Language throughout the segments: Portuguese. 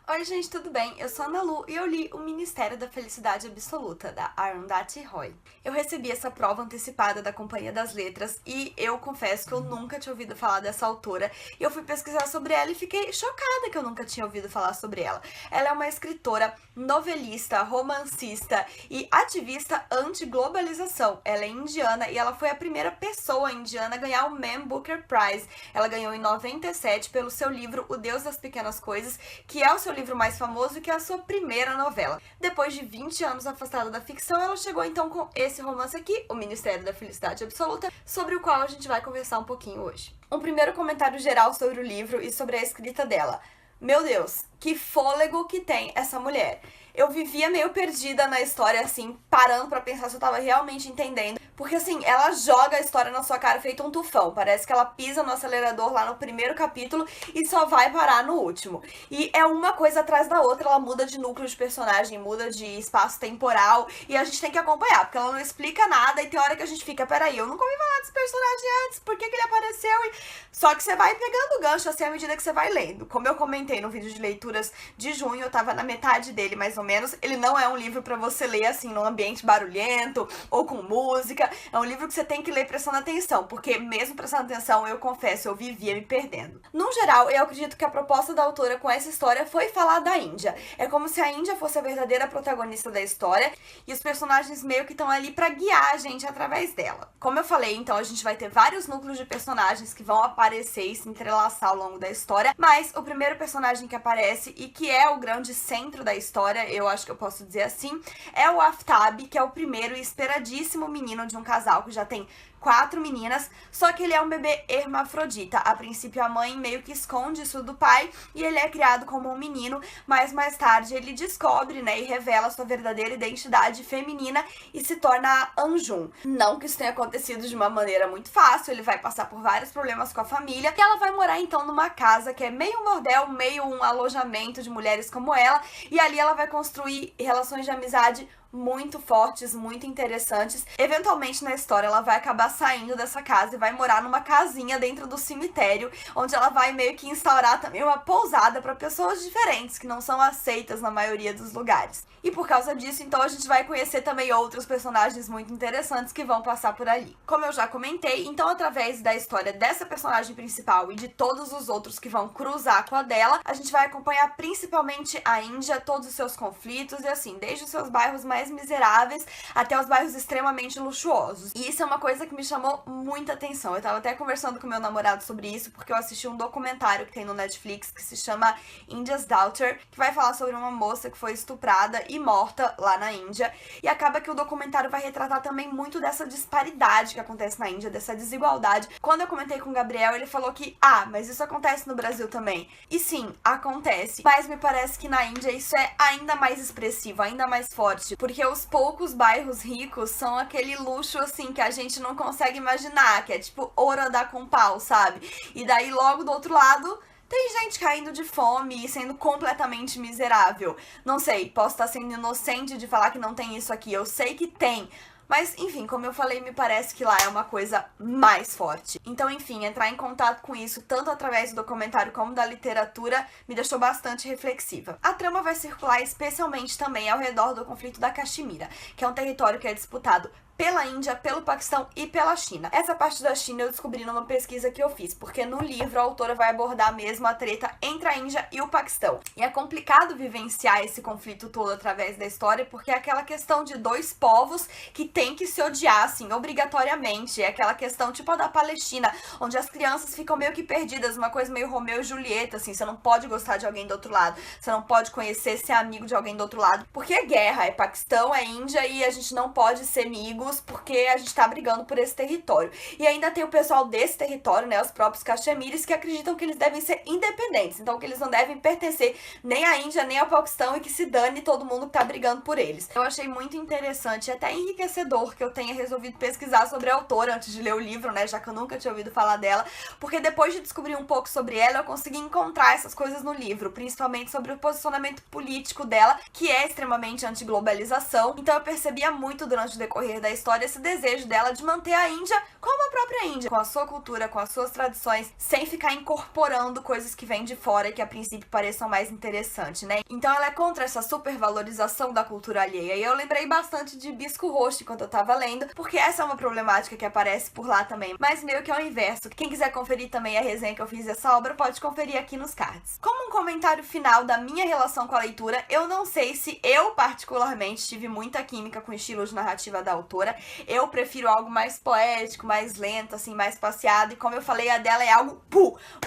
Oi gente, tudo bem? Eu sou a Ana Lu e eu li O Ministério da Felicidade Absoluta, da Arundhati Roy. Eu recebi essa prova antecipada da Companhia das Letras e eu confesso que eu nunca tinha ouvido falar dessa autora. E eu fui pesquisar sobre ela e fiquei chocada que eu nunca tinha ouvido falar sobre ela. Ela é uma escritora, novelista, romancista e ativista anti-globalização. Ela é indiana e ela foi a primeira pessoa indiana a ganhar o Man Booker Prize. Ela ganhou em 97 pelo seu livro O Deus das Pequenas Coisas, que é o seu livro mais famoso e que é a sua primeira novela. Depois de 20 anos afastada da ficção, ela chegou então com esse romance aqui, O Ministério da Felicidade Absoluta, sobre o qual a gente vai conversar um pouquinho hoje. Um primeiro comentário geral sobre o livro e sobre a escrita dela. Meu Deus, que fôlego que tem essa mulher. Eu vivia meio perdida na história, assim, parando pra pensar se eu tava realmente entendendo. Porque, assim, ela joga a história na sua cara feito um tufão. Parece que ela pisa no acelerador lá no primeiro capítulo e só vai parar no último. E é uma coisa atrás da outra, ela muda de núcleo de personagem, muda de espaço temporal. E a gente tem que acompanhar, porque ela não explica nada e tem hora que a gente fica, peraí, eu nunca ouvi falar desse personagem antes, por que ele apareceu? Só que você vai pegando o gancho, assim, à medida que você vai lendo. Como eu comentei no vídeo de leituras de junho, eu tava na metade dele, mais ou menos. Ele não é um livro pra você ler, assim, num ambiente barulhento ou com música. É um livro que você tem que ler prestando atenção, porque mesmo prestando atenção, eu confesso, eu vivia me perdendo. No geral, eu acredito que a proposta da autora com essa história foi falar da Índia. É como se a Índia fosse a verdadeira protagonista da história e os personagens meio que estão ali pra guiar a gente através dela. Como eu falei, então, a gente vai ter vários núcleos de personagens que vão aparecer e se entrelaçar ao longo da história, mas o primeiro personagem que aparece e que é o grande centro da história, eu acho que eu posso dizer assim, é o Aftab, que é o primeiro e esperadíssimo menino de um casal que já tem 4 meninas, só que ele é um bebê hermafrodita. A princípio a mãe meio que esconde isso do pai e ele é criado como um menino, mas mais tarde ele descobre, né, e revela sua verdadeira identidade feminina e se torna Anjum. Não que isso tenha acontecido de uma maneira muito fácil, ele vai passar por vários problemas com a família e ela vai morar então numa casa que é meio um bordel, meio um alojamento de mulheres como ela, e ali ela vai construir relações de amizade muito fortes, muito interessantes. Eventualmente na história ela vai acabar saindo dessa casa e vai morar numa casinha dentro do cemitério, onde ela vai meio que instaurar também uma pousada para pessoas diferentes, que não são aceitas na maioria dos lugares. E por causa disso, então, a gente vai conhecer também outros personagens muito interessantes que vão passar por ali. Como eu já comentei, então, através da história dessa personagem principal e de todos os outros que vão cruzar com a dela, a gente vai acompanhar principalmente a Índia, todos os seus conflitos e assim, desde os seus bairros mais miseráveis até os bairros extremamente luxuosos. E isso é uma coisa que me chamou muita atenção. Eu tava até conversando com meu namorado sobre isso, porque eu assisti um documentário que tem no Netflix que se chama India's Daughter, que vai falar sobre uma moça que foi estuprada e morta lá na Índia. E acaba que o documentário vai retratar também muito dessa disparidade que acontece na Índia, dessa desigualdade. Quando eu comentei com o Gabriel, ele falou que, mas isso acontece no Brasil também. E sim, acontece. Mas me parece que na Índia isso é ainda mais expressivo, ainda mais forte, porque os poucos bairros ricos são aquele luxo, assim, que a gente não consegue imaginar, que é tipo ouro a dar com pau, sabe? E daí logo do outro lado tem gente caindo de fome e sendo completamente miserável. Não sei, posso estar sendo inocente de falar que não tem isso aqui, eu sei que tem. Mas, enfim, como eu falei, me parece que lá é uma coisa mais forte. Então, enfim, entrar em contato com isso, tanto através do documentário como da literatura, me deixou bastante reflexiva. A trama vai circular especialmente também ao redor do conflito da Caxemira, que é um território que é disputado pela Índia, pelo Paquistão e pela China. Essa parte da China eu descobri numa pesquisa que eu fiz, porque no livro a autora vai abordar mesmo a treta entre a Índia e o Paquistão. E é complicado vivenciar esse conflito todo através da história, porque é aquela questão de dois povos que tem que se odiar, assim, obrigatoriamente. É aquela questão tipo a da Palestina, onde as crianças ficam meio que perdidas, uma coisa meio Romeu e Julieta, assim, você não pode gostar de alguém do outro lado, você não pode conhecer, ser amigo de alguém do outro lado, porque é guerra, é Paquistão, é Índia e a gente não pode ser amigo porque a gente tá brigando por esse território. E ainda tem o pessoal desse território, né, os próprios caxemires, que acreditam que eles devem ser independentes, então que eles não devem pertencer nem à Índia, nem ao Paquistão e que se dane todo mundo que tá brigando por eles. Eu achei muito interessante e até enriquecedor que eu tenha resolvido pesquisar sobre a autora antes de ler o livro, né, já que eu nunca tinha ouvido falar dela, porque depois de descobrir um pouco sobre ela, eu consegui encontrar essas coisas no livro, principalmente sobre o posicionamento político dela, que é extremamente anti-globalização. Então eu percebia muito durante o decorrer da história esse desejo dela de manter a Índia como a própria Índia, com a sua cultura, com as suas tradições, sem ficar incorporando coisas que vêm de fora e que a princípio pareçam mais interessantes, né? Então ela é contra essa supervalorização da cultura alheia. E eu lembrei bastante de Bisco Roxo quando eu tava lendo, porque essa é uma problemática que aparece por lá também, mas meio que é o inverso. Quem quiser conferir também a resenha que eu fiz dessa obra, pode conferir aqui nos cards. Como um comentário final da minha relação com a leitura, eu não sei se eu particularmente tive muita química com o estilo de narrativa da autora. Eu prefiro algo mais poético, mais lento, assim, mais passeado, e como eu falei, a dela é algo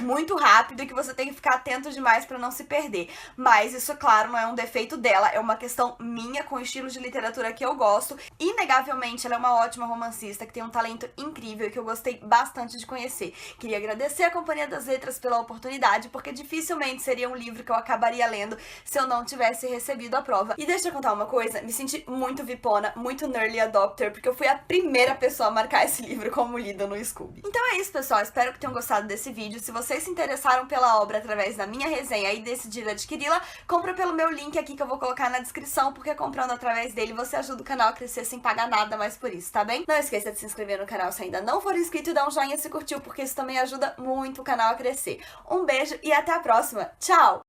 muito rápido e que você tem que ficar atento demais pra não se perder. Mas isso, claro, não é um defeito dela, é uma questão minha com o estilo de literatura que eu gosto. Inegavelmente, ela é uma ótima romancista que tem um talento incrível e que eu gostei bastante de conhecer. Queria agradecer a Companhia das Letras pela oportunidade, porque dificilmente seria um livro que eu acabaria lendo se eu não tivesse recebido a prova. E deixa eu contar uma coisa, me senti muito vipona, muito early adopter, porque eu fui a primeira pessoa a marcar esse livro como lida no Scooby. Então é isso, pessoal, espero que tenham gostado desse vídeo. Se vocês se interessaram pela obra através da minha resenha e decidiram adquiri-la, compra pelo meu link aqui que eu vou colocar na descrição, porque comprando através dele você ajuda o canal a crescer sem pagar nada mais por isso, tá bem? Não esqueça de se inscrever no canal se ainda não for inscrito e dar um joinha se curtiu, porque isso também ajuda muito o canal a crescer. Um beijo e até a próxima. Tchau!